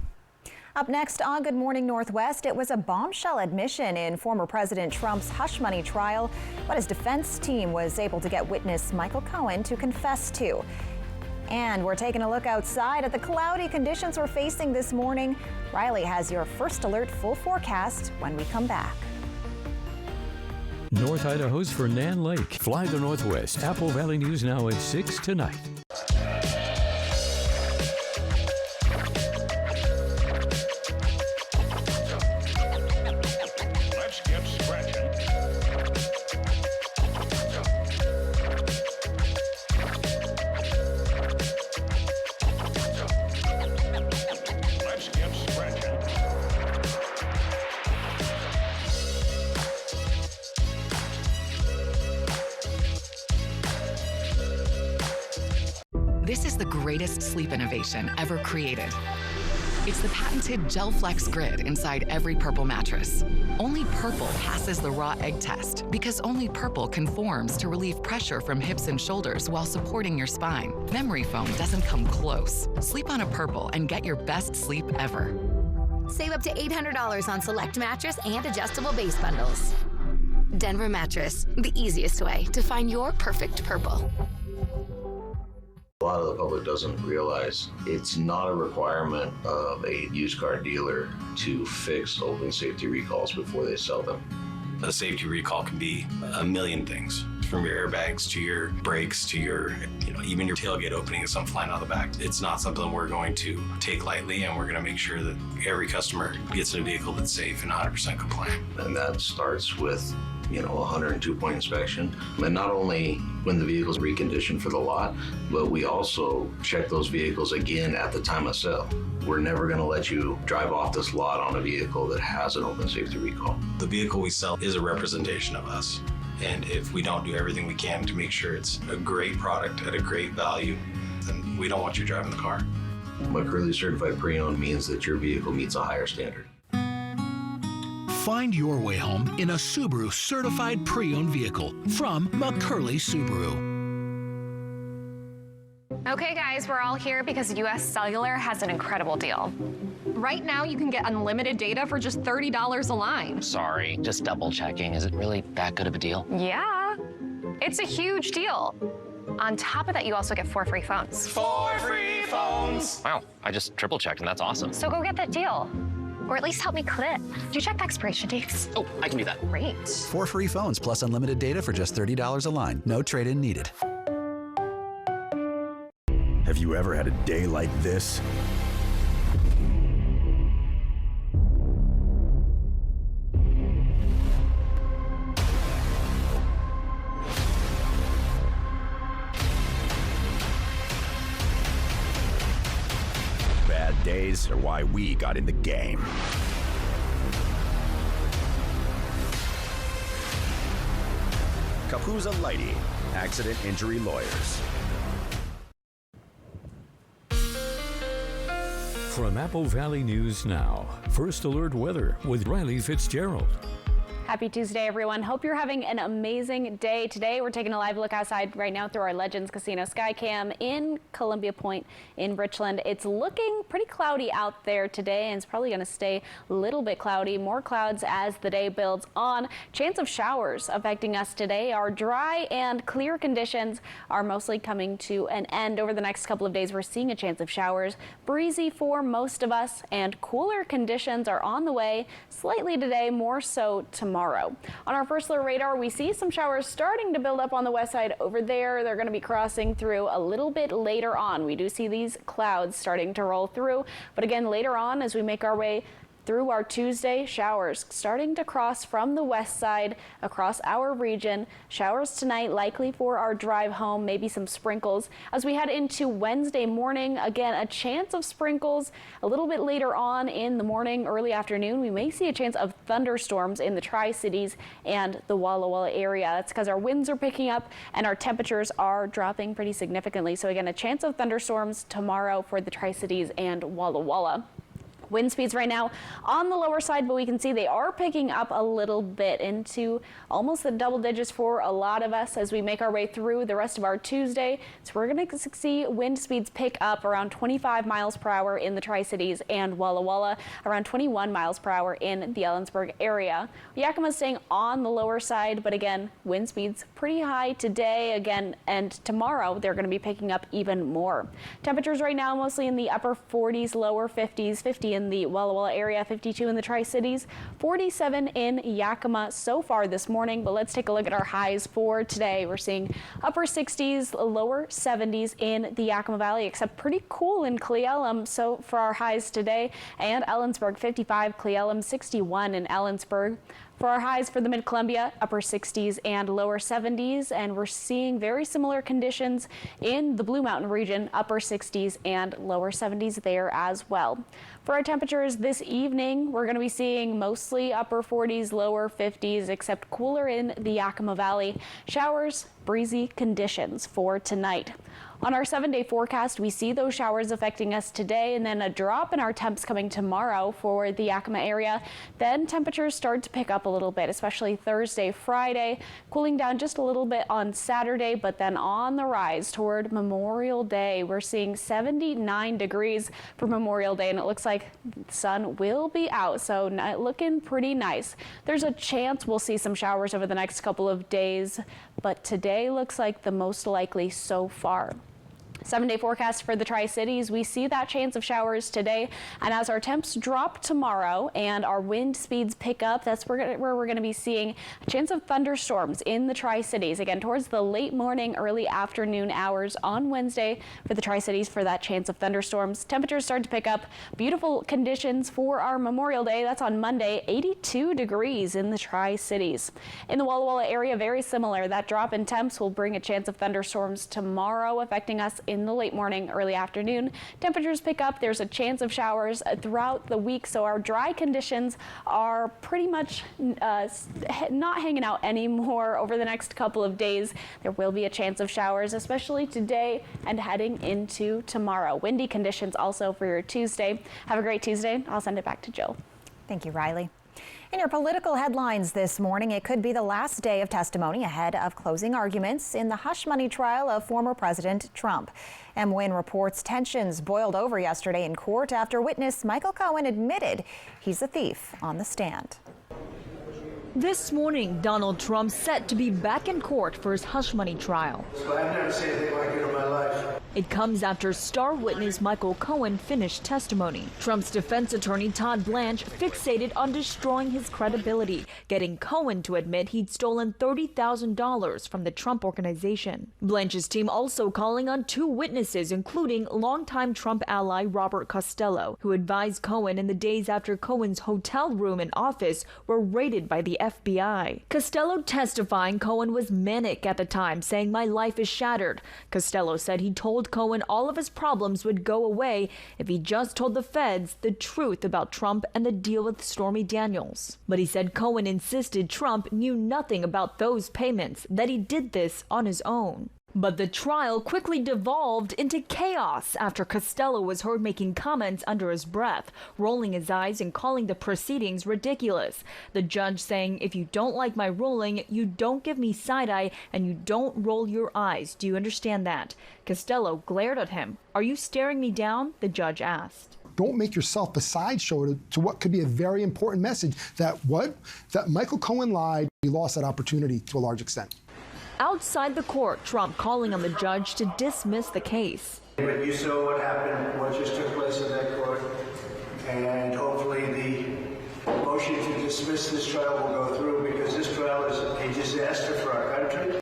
Up next on Good Morning Northwest, it was a bombshell admission in former President Trump's hush money trial, what his defense team was able to get witness Michael Cohen to confess to. And we're taking a look outside at the cloudy conditions we're facing this morning. Riley has your first alert full forecast when we come back. North Idaho's Fernand Lake. Fly the Northwest. Apple Valley News now at 6 tonight. This is the greatest sleep innovation ever created. It's the patented Gel Flex Grid inside every Purple mattress. Only Purple passes the raw egg test because only Purple conforms to relieve pressure from hips and shoulders while supporting your spine. Memory foam doesn't come close. Sleep on a Purple and get your best sleep ever. Save up to $800 on select mattress and adjustable base bundles. Denver Mattress, the easiest way to find your perfect Purple. A lot of the public doesn't realize it's not a requirement of a used car dealer to fix open safety recalls before they sell them. A safety recall can be a million things, from your airbags to your brakes to your, even your tailgate opening and something flying out the back. It's not something we're going to take lightly, and we're going to make sure that every customer gets in a vehicle that's safe and 100% compliant. And that starts with a 102-point inspection. And not only when the vehicle's reconditioned for the lot, but we also check those vehicles again at the time of sale. We're never going to let you drive off this lot on a vehicle that has an open safety recall. The vehicle we sell is a representation of us. And if we don't do everything we can to make sure it's a great product at a great value, then we don't want you driving the car. McCurley Certified Pre-Owned means that your vehicle meets a higher standard. Find your way home in a Subaru certified pre-owned vehicle from McCurley Subaru. Okay, guys, we're all here because US Cellular has an incredible deal. Right now, you can get unlimited data for just $30 a line. Sorry, just double checking. Is it really that good of a deal? Yeah, it's a huge deal. On top of that, you also get 4 free phones. 4 free phones! Wow, I just triple checked and that's awesome. So go get that deal. Or at least help me clip. Did you check the expiration dates? Oh, I can do that. Great. 4 free phones plus unlimited data for just $30 a line. No trade-in needed. Have you ever had a day like this? Bad days are why we got in the game. Capuzza Lighty, Accident Injury Lawyers. From Apple Valley News Now, First Alert Weather with Riley Fitzgerald. Happy Tuesday, everyone. Hope you're having an amazing day. Today, we're taking a live look outside right now through our Legends Casino Skycam in Columbia Point in Richland. It's looking pretty cloudy out there today, and it's probably going to stay a little bit cloudy. More clouds as the day builds on. Chance of showers affecting us today. Our dry and clear conditions are mostly coming to an end over the next couple of days. We're seeing a chance of showers. Breezy for most of us, and cooler conditions are on the way slightly today, more so tomorrow. On our first alert radar, we see some showers starting to build up on the west side over there. They're going to be crossing through a little bit later on. We do see these clouds starting to roll through, but again, later on as we make our way through our Tuesday, showers starting to cross from the west side across our region. Showers tonight likely for our drive home, maybe some sprinkles. As we head into Wednesday morning, again, a chance of sprinkles a little bit later on in the morning, early afternoon. We may see a chance of thunderstorms in the Tri-Cities and the Walla Walla area. That's because our winds are picking up and our temperatures are dropping pretty significantly. So again, a chance of thunderstorms tomorrow for the Tri-Cities and Walla Walla. Wind speeds right now on the lower side, but we can see they are picking up a little bit into almost the double digits for a lot of us as we make our way through the rest of our Tuesday. So we're going to see wind speeds pick up around 25 miles per hour in the Tri-Cities and Walla Walla, around 21 miles per hour in the Ellensburg area. Yakima staying on the lower side, but again, wind speeds pretty high today again, and tomorrow they're going to be picking up even more. Temperatures right now mostly in the upper 40s, lower 50s, 50 in the Walla Walla area, 52 in the Tri-Cities, 47 in Yakima so far this morning. But let's take a look at our highs for today. We're seeing upper 60s, lower 70s in the Yakima Valley, except pretty cool in Cle Elum. So for our highs today, and Ellensburg 55, Cle Elum 61 in Ellensburg. For our highs for the Mid-Columbia, upper 60s and lower 70s, and we're seeing very similar conditions in the Blue Mountain region, upper 60s and lower 70s there as well. For our temperatures this evening, we're going to be seeing mostly upper 40s, lower 50s, except cooler in the Yakima Valley. Showers, breezy conditions for tonight. On our 7-day forecast, we see those showers affecting us today and then a drop in our temps coming tomorrow for the Yakima area. Then temperatures start to pick up a little bit, especially Thursday, Friday, cooling down just a little bit on Saturday, but then on the rise toward Memorial Day. We're seeing 79 degrees for Memorial Day, and it looks like the sun will be out, so looking pretty nice. There's a chance we'll see some showers over the next couple of days, but today looks like the most likely so far. 7-day forecast for the Tri-Cities. We see that chance of showers today, and as our temps drop tomorrow and our wind speeds pick up, that's where we're going to be seeing a chance of thunderstorms in the Tri-Cities again towards the late morning, early afternoon hours on Wednesday for the Tri-Cities for that chance of thunderstorms. Temperatures start to pick up. Beautiful conditions for our Memorial Day. That's on Monday, 82 degrees in the Tri-Cities. In the Walla Walla area, very similar. That drop in temps will bring a chance of thunderstorms tomorrow, affecting us in the late morning, early afternoon. Temperatures pick up. There's a chance of showers throughout the week, so our dry conditions are pretty much not hanging out anymore over the next couple of days. There will be a chance of showers, especially today and heading into tomorrow. Windy conditions also for your Tuesday. Have a great Tuesday. I'll send it back to Jill. Thank you, Riley. In your political headlines this morning, it could be the last day of testimony ahead of closing arguments in the hush money trial of former President Trump. MWIN reports tensions boiled over yesterday in court after witness Michael Cohen admitted he's a thief on the stand. This morning, Donald Trump set to be back in court for his hush money trial. I've never seen anything like it in my life. It comes after star witness Michael Cohen finished testimony. Trump's defense attorney Todd Blanche fixated on destroying his credibility, getting Cohen to admit he'd stolen $30,000 from the Trump Organization. Blanche's team also calling on two witnesses, including longtime Trump ally Robert Costello, who advised Cohen in the days after Cohen's hotel room and office were raided by the FBI. Costello testifying Cohen was manic at the time, saying, "My life is shattered." Costello said he told Cohen all of his problems would go away if he just told the feds the truth about Trump and the deal with Stormy Daniels. But he said Cohen insisted Trump knew nothing about those payments, that he did this on his own. But the trial quickly devolved into chaos after Costello was heard making comments under his breath, rolling his eyes and calling the proceedings ridiculous. The judge saying, "If you don't like my ruling, you don't give me side-eye and you don't roll your eyes. Do you understand that?" Costello glared at him. "Are you staring me down?" the judge asked. Don't make yourself a sideshow to what could be a very important message that Michael Cohen lied. He lost that opportunity to a large extent. Outside the court, Trump calling on the judge to dismiss the case. But you saw what happened, what just took place in that court, and hopefully the motion to dismiss this trial will go through, because this trial is a disaster for our country.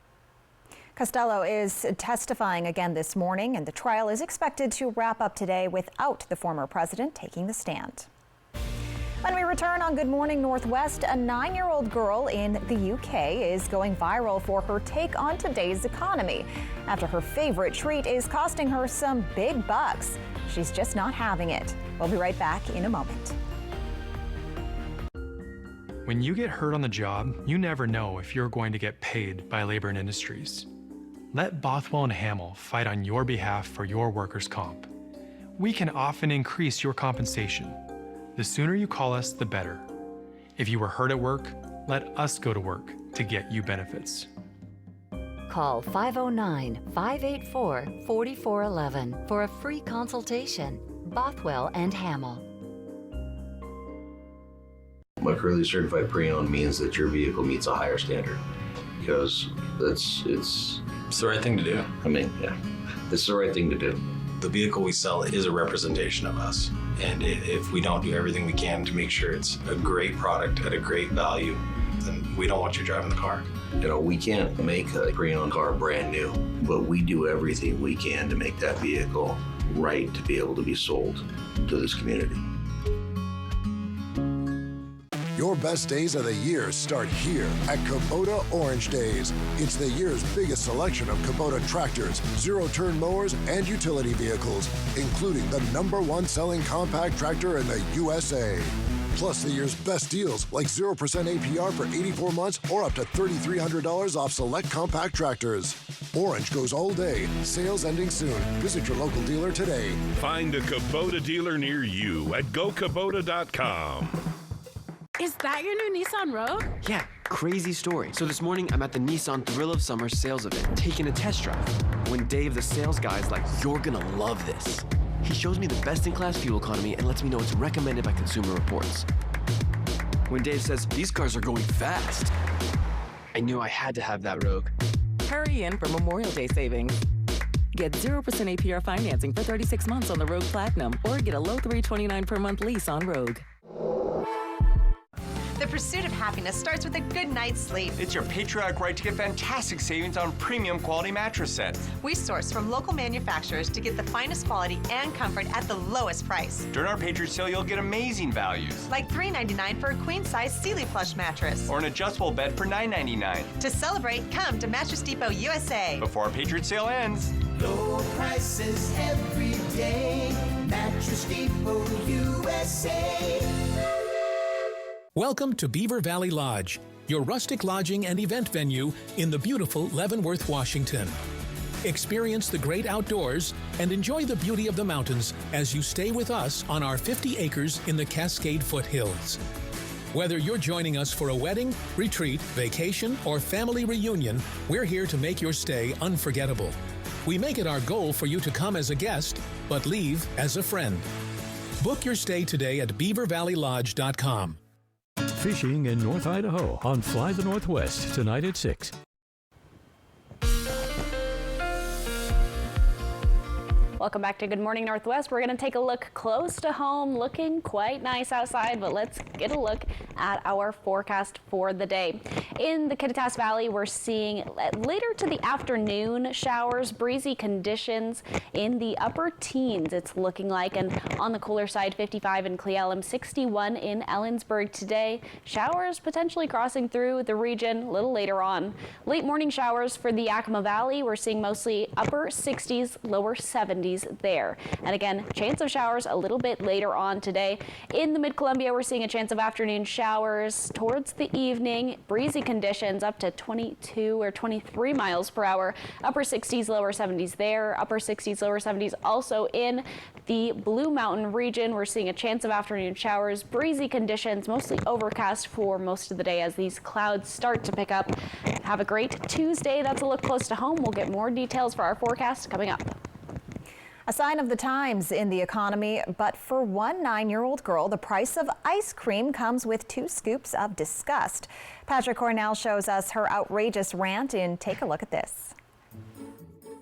Costello is testifying again this morning, and the trial is expected to wrap up today without the former president taking the stand. When we return on Good Morning Northwest, a 9-year-old girl in the UK is going viral for her take on today's economy after her favorite treat is costing her some big bucks. She's just not having it. We'll be right back in a moment. When you get hurt on the job, you never know if you're going to get paid by Labor and Industries. Let Bothwell and Hamill fight on your behalf for your workers' comp. We can often increase your compensation. The sooner you call us, the better. If you were hurt at work, let us go to work to get you benefits. Call 509-584-4411 for a free consultation. Bothwell and Hamill. McCurley Certified Pre-Owned means that your vehicle meets a higher standard, because it's the right thing to do. I mean, yeah, it's the right thing to do. The vehicle we sell is a representation of us. And if we don't do everything we can to make sure it's a great product at a great value, then we don't want you driving the car. You know, we can't make a pre-owned car brand new, but we do everything we can to make that vehicle right to be able to be sold to this community. Your best days of the year start here at Kubota Orange Days. It's the year's biggest selection of Kubota tractors, zero-turn mowers, and utility vehicles, including the #1 selling compact tractor in the USA. Plus the year's best deals, like 0% APR for 84 months or up to $3,300 off select compact tractors. Orange goes all day. Sales ending soon. Visit your local dealer today. Find a Kubota dealer near you at gokubota.com. Is that your new Nissan Rogue? Yeah, crazy story. So this morning, I'm at the Nissan Thrill of Summer sales event, taking a test drive. When Dave, the sales guy, is like, "You're gonna love this." He shows me the best-in-class fuel economy and lets me know it's recommended by Consumer Reports. When Dave says, "These cars are going fast," I knew I had to have that Rogue. Hurry in for Memorial Day savings. Get 0% APR financing for 36 months on the Rogue Platinum or get a low $329 per month lease on Rogue. The pursuit of happiness starts with a good night's sleep. It's your patriotic right to get fantastic savings on premium quality mattress sets. We source from local manufacturers to get the finest quality and comfort at the lowest price. During our Patriot sale, you'll get amazing values. Like $3.99 for a queen-size Sealy plush mattress. Or an adjustable bed for $9.99. To celebrate, come to Mattress Depot USA. Before our Patriot sale ends. Low prices every day. Mattress Depot USA. Welcome to Beaver Valley Lodge, your rustic lodging and event venue in the beautiful Leavenworth, Washington. Experience the great outdoors and enjoy the beauty of the mountains as you stay with us on our 50 acres in the Cascade foothills. Whether you're joining us for a wedding, retreat, vacation, or family reunion, we're here to make your stay unforgettable. We make it our goal for you to come as a guest, but leave as a friend. Book your stay today at beavervalleylodge.com. Fishing in North Idaho on Fly the Northwest tonight at 6. Welcome back to Good Morning Northwest. We're going to take a look close to home, looking quite nice outside, but let's get a look at our forecast for the day. In the Kittitas Valley, we're seeing later to the afternoon showers, breezy conditions in the upper teens, it's looking like, and on the cooler side, 55 in Cle Elum, 61 in Ellensburg today. Showers potentially crossing through the region a little later on. Late morning showers for the Yakima Valley. We're seeing mostly upper 60s, lower 70s there. And again, chance of showers a little bit later on today. In the Mid-Columbia, we're seeing a chance of afternoon showers towards the evening. Breezy conditions up to 22 or 23 miles per hour. Upper 60s, lower 70s there. Upper 60s, lower 70s also in the Blue Mountain region. We're seeing a chance of afternoon showers. Breezy conditions, mostly overcast for most of the day as these clouds start to pick up. Have a great Tuesday. That's a look close to home. We'll get more details for our forecast coming up. A sign of the times in the economy, but for one 9-year-old girl, the price of ice cream comes with 2 scoops of disgust. Patrick Cornell shows us her outrageous rant and take a look at this.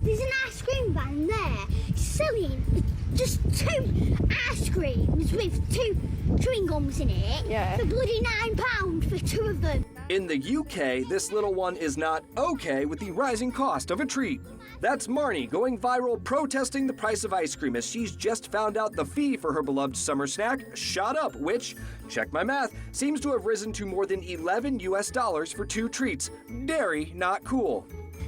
There's an ice cream van there selling just 2 ice creams with 2 chewing gums in it for bloody £9 for 2 of them. In the UK, this little one is not okay with the rising cost of a treat. That's Marnie going viral protesting the price of ice cream as she's just found out the fee for her beloved summer snack shot up, which, check my math, seems to have risen to more than $11 US for 2 treats. Very not cool.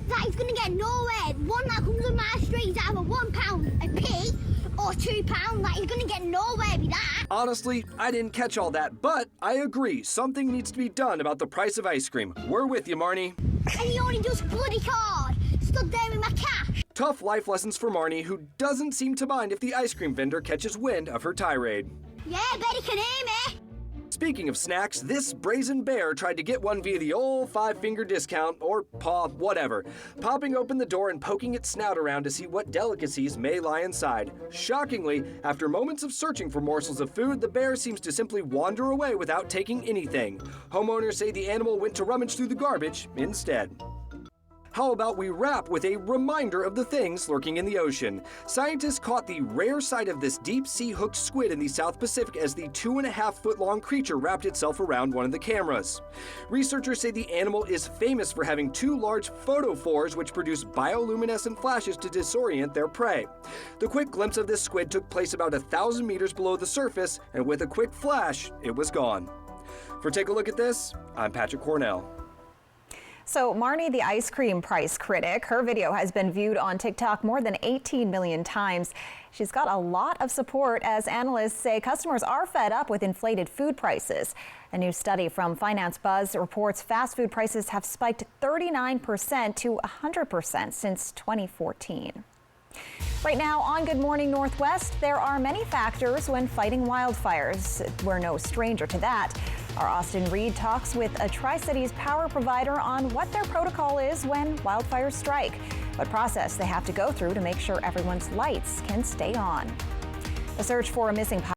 That is going to get nowhere. One that comes on my street is either £1 a pea or £2. That is going to get nowhere with that. Honestly, I didn't catch all that, but I agree. Something needs to be done about the price of ice cream. We're with you, Marnie. And he only does bloody card. Stood there with my cash. Tough life lessons for Marnie, who doesn't seem to mind if the ice cream vendor catches wind of her tirade. Yeah, bet he can hear me. Speaking of snacks, this brazen bear tried to get one via the old 5-finger discount, or paw, whatever, popping open the door and poking its snout around to see what delicacies may lie inside. Shockingly, after moments of searching for morsels of food, the bear seems to simply wander away without taking anything. Homeowners say the animal went to rummage through the garbage instead. How about we wrap with a reminder of the things lurking in the ocean? Scientists caught the rare sight of this deep-sea hooked squid in the South Pacific as the 2.5-foot-long creature wrapped itself around one of the cameras. Researchers say the animal is famous for having 2 large photophores which produce bioluminescent flashes to disorient their prey. The quick glimpse of this squid took place about 1,000 meters below the surface, and with a quick flash, it was gone. For Take a Look at This, I'm Patrick Cornell. So Marnie, the ice cream price critic, her video has been viewed on TikTok more than 18 million times. She's got a lot of support as analysts say customers are fed up with inflated food prices. A new study from Finance Buzz reports fast food prices have spiked 39% to 100% since 2014. Right now on Good Morning Northwest, there are many factors when fighting wildfires. We're no stranger to that. Our Austin Reed talks with a Tri-Cities power provider on what their protocol is when wildfires strike, what process they have to go through to make sure everyone's lights can stay on. The search for a missing